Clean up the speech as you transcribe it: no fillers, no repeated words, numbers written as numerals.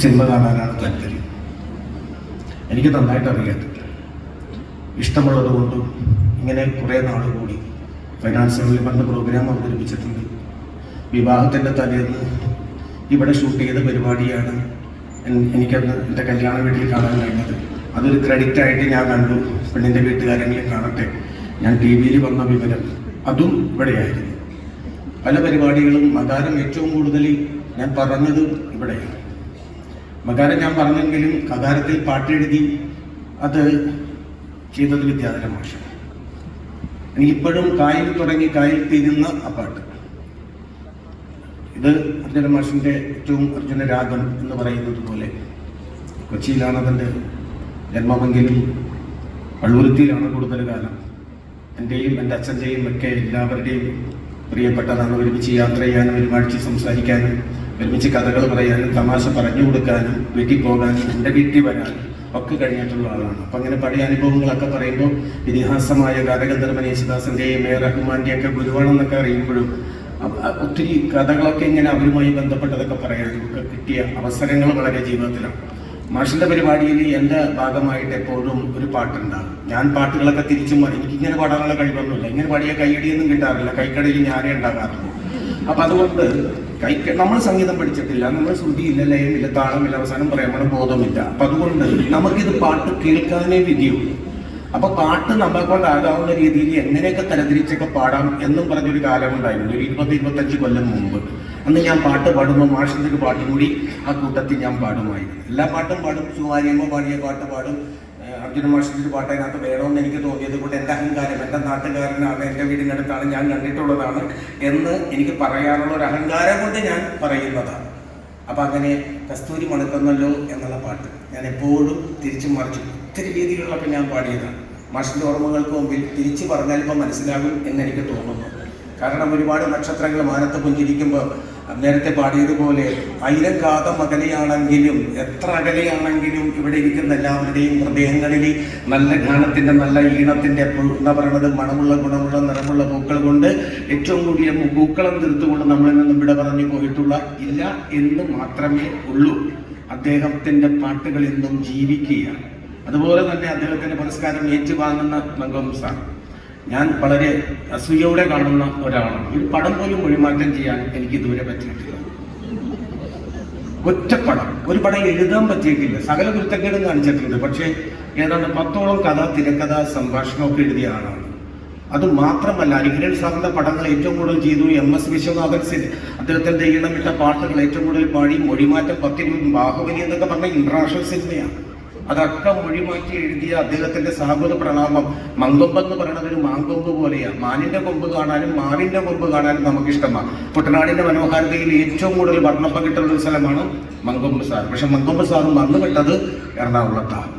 Cinema കാണാനാണ് താല്പര്യം. എനിക്ക് നന്നായിട്ട് അറിയാം. ഇഷ്ടമുള്ളത് കൊണ്ടും ഇങ്ങനെ കുറേ നാൾ കൂടി ഫൈനാൻസുകളിൽ പറഞ്ഞ പ്രോഗ്രാം അവതരിപ്പിച്ചിട്ടുണ്ട്. വിവാഹത്തിൻ്റെ തലേന്ന് ഇവിടെ ഷൂട്ട് ചെയ്ത പരിപാടിയാണ് എനിക്കന്ന് എൻ്റെ കല്യാണ വീട്ടിൽ കാണാൻ കഴിഞ്ഞത്. അതൊരു ക്രെഡിറ്റായിട്ട് ഞാൻ കണ്ടു. പെണ്ണിൻ്റെ വീട്ടുകാരെങ്കിലും കാണട്ടെ. ഞാൻ ടി വിയിൽ വന്ന വിവരം അതും ഇവിടെയായിരുന്നു. പല പരിപാടികളും മകാരം ഏറ്റവും കൂടുതൽ ഞാൻ പറഞ്ഞത് ഇവിടെയാണ്. മകാരം ഞാൻ പറഞ്ഞെങ്കിലും കകാരത്തിൽ പാട്ടെഴുതി അത് ചെയ്തത് വിദ്യാധര മാഷ. എനിക്കിപ്പോഴും കായൽ തുടങ്ങി കായൽ തീരുന്ന ആ പാട്ട്. ഇത് അർജുന മാഷിൻ്റെ ഏറ്റവും അർജുന രാഗം എന്ന് പറയുന്നത് പോലെ കൊച്ചിയിലാണ് അതിൻ്റെ ജന്മമെങ്കിലും പള്ളുരുത്തിയിലാണ് കൂടുതൽ കാലം. എൻ്റെയും എൻ്റെ അച്ഛൻ്റെയും ഒക്കെ എല്ലാവരുടെയും പ്രിയപ്പെട്ടതാണ്. ഒരുമിച്ച് യാത്ര ചെയ്യാനും ഒരുമിച്ച് സംസാരിക്കാനും ഒരുമിച്ച് കഥകൾ പറയാനും തമാശ പറഞ്ഞു കൊടുക്കാനും വീട്ടിൽ പോകാനും എൻ്റെ വീട്ടിൽ വരാനും ഒക്കെ കഴിഞ്ഞിട്ടുള്ള ആളാണ്. അപ്പം അങ്ങനെ പഴയ അനുഭവങ്ങളൊക്കെ പറയുമ്പോൾ ഇതിഹാസമായ ഗാനഗന്ധർവൻ യേശുദാസിൻ്റെയും എ റഹ്മാൻ്റെയൊക്കെ ഗുരുവാണെന്നൊക്കെ അറിയുമ്പോഴും ഒത്തിരി കഥകളൊക്കെ ഇങ്ങനെ അവരുമായി ബന്ധപ്പെട്ടതൊക്കെ പറയാനും ഒക്കെ കിട്ടിയ അവസരങ്ങൾ വളരെ ജീവിതത്തിലാണ്. മാഷിൻ്റെ പരിപാടിയിൽ എൻ്റെ ഭാഗമായിട്ട് എപ്പോഴും ഒരു പാട്ടുണ്ടാകും. ഞാൻ പാട്ടുകളൊക്കെ തിരിച്ചും എനിക്കിങ്ങനെ പാടാനുള്ള കഴിവൊന്നുമില്ല. ഇങ്ങനെ പാടിയ കൈയടിയൊന്നും കിട്ടാറില്ല. കൈക്കടയിൽ ഞാനേ ഉണ്ടാകാറുള്ളൂ. അപ്പം അതുകൊണ്ട് നമ്മൾ സംഗീതം പഠിച്ചിട്ടില്ല, നമ്മൾ ശ്രുതിയില്ല, ലയമില്ല, താളമില്ല, അവസാനം പറയാൻ ബോധമില്ല. അപ്പം അതുകൊണ്ട് നമുക്കിത് പാട്ട് കേൾക്കാനേ വിധിയുള്ളൂ. അപ്പൊ പാട്ട് നമ്മളെ കൊണ്ടാകാവുന്ന രീതിയിൽ എങ്ങനെയൊക്കെ തരംതിരിച്ചൊക്കെ പാടാം എന്നും പറഞ്ഞൊരു കാലമുണ്ടായിരുന്നു, ഒരു 20-25 കൊല്ലം മുമ്പ്. അന്ന് ഞാൻ പാട്ട് പാടുമ്പോൾ മാഷിൻ്റെ ഒരു പാട്ടും കൂടി ആ കൂട്ടത്തിൽ ഞാൻ പാടുമായിരുന്നു. എല്ലാ പാട്ടും പാടും. സുമാരിയമ്മ പാടിയ പാട്ട് പാടും. അർജുന മാഷിൻ്റെ ഒരു പാട്ട് അതിനകത്ത് വേണമെന്ന് എനിക്ക് തോന്നിയത് കൊണ്ട് എൻ്റെ അഹങ്കാരം, എൻ്റെ നാട്ടുകാരനാണ്, എൻ്റെ വീടിനടുത്താണ്, ഞാൻ കണ്ടിട്ടുള്ളതാണ് എന്ന് എനിക്ക് പറയാനുള്ള ഒരു അഹങ്കാരം കൊണ്ട് ഞാൻ പറയുന്നതാണ്. അപ്പം അങ്ങനെ കസ്തൂരി മണക്കുന്നല്ലോ എന്നുള്ള പാട്ട് ഞാൻ എപ്പോഴും തിരിച്ചും മറിച്ചും ഒത്തിരി രീതികളിലൊക്കെ ഞാൻ പാടിയതാണ്. മാഷിൻ്റെ ഓർമ്മകൾക്ക് മുമ്പിൽ തിരിച്ചു പറഞ്ഞാൽ ഇപ്പം മനസ്സിലാകും എന്നെനിക്ക് തോന്നുന്നു. കാരണം ഒരുപാട് നക്ഷത്രങ്ങൾ മാനത്ത് പുഞ്ചിരിക്കുമ്പോൾ നേരത്തെ പാടിയതുപോലെ 1000 കാതം അകലെയാണെങ്കിലും എത്ര അകലെയാണെങ്കിലും ഇവിടെ ഇരിക്കുന്ന എല്ലാവരുടെയും ഹൃദയങ്ങളിൽ നല്ല ഗാനത്തിൻ്റെ നല്ല ഈണത്തിൻ്റെ എന്താ പറയുന്നത് മണമുള്ള ഗുണമുള്ള നിറമുള്ള പൂക്കൾ കൊണ്ട് ഏറ്റവും കൂടിയ പൂക്കളം തീർത്തുകൊണ്ട് നമ്മളിൽ നിന്നും ഇവിടെ പറഞ്ഞു പോയിട്ടുള്ള ഇല്ല എന്ന് മാത്രമേ ഉള്ളൂ. അദ്ദേഹത്തിൻ്റെ പാട്ടുകൾ ഇന്നും ജീവിക്കുകയാണ്. അതുപോലെ തന്നെ അദ്ദേഹത്തിൻ്റെ പുരസ്കാരം ഏറ്റുവാങ്ങുന്ന മംഗം സാർ ഞാൻ വളരെ അസൂയോടെ കാണുന്ന ഒരാളാണ്. ഒരു പടം പോലും മൊഴിമാറ്റം ചെയ്യാൻ എനിക്ക് ഇതുവരെ പറ്റിയിട്ടില്ല. ഒറ്റപ്പടം, ഒരു പടം എഴുതാൻ പറ്റിയിട്ടില്ല. സകല കുരുത്തക്കേടും കാണിച്ചിട്ടുണ്ട്. പക്ഷേ ഏതാണ്ട് 10ഓളം കഥ, തിരക്കഥ, സംഭാഷണമൊക്കെ എഴുതിയ ആളാണ്. അത് മാത്രമല്ല, അരികിരൺ സാറിന്റെ പടങ്ങൾ ഏറ്റവും കൂടുതൽ ചെയ്തു. MS വിശ്വനാഥൻ അദ്ദേഹത്തിന്റെ ഈണമിട്ട പാട്ടുകൾ ഏറ്റവും കൂടുതൽ പാടി. മൊഴിമാറ്റം 10 ബാഹുബലി എന്നൊക്കെ പറഞ്ഞ ഇന്റർനാഷണൽ സിനിമയാണ്. അതൊക്കെ മൊഴിമാറ്റി എഴുതിയ അദ്ദേഹത്തിന്റെ സാഗത പ്രണാമം. മങ്കൊമ്പെന്ന് പറയുന്നത് ഒരു മാങ്കൊമ്പ് പോലെയാണ്. മാനിന്റെ കൊമ്പ് കാണാനും മാവിന്റെ കൊമ്പ് കാണാനും നമുക്കിഷ്ടമാണ്. കുട്ടനാടിന്റെ മനോഹാരിതയിൽ ഏറ്റവും കൂടുതൽ വർണ്ണപ്പ കിട്ടുന്ന ഒരു സ്ഥലമാണ് മങ്കൊമ്പ് സാർ. പക്ഷെ മങ്കൊമ്പ് സാറും വന്നുപെട്ടത് എറണാകുളത്താണ്.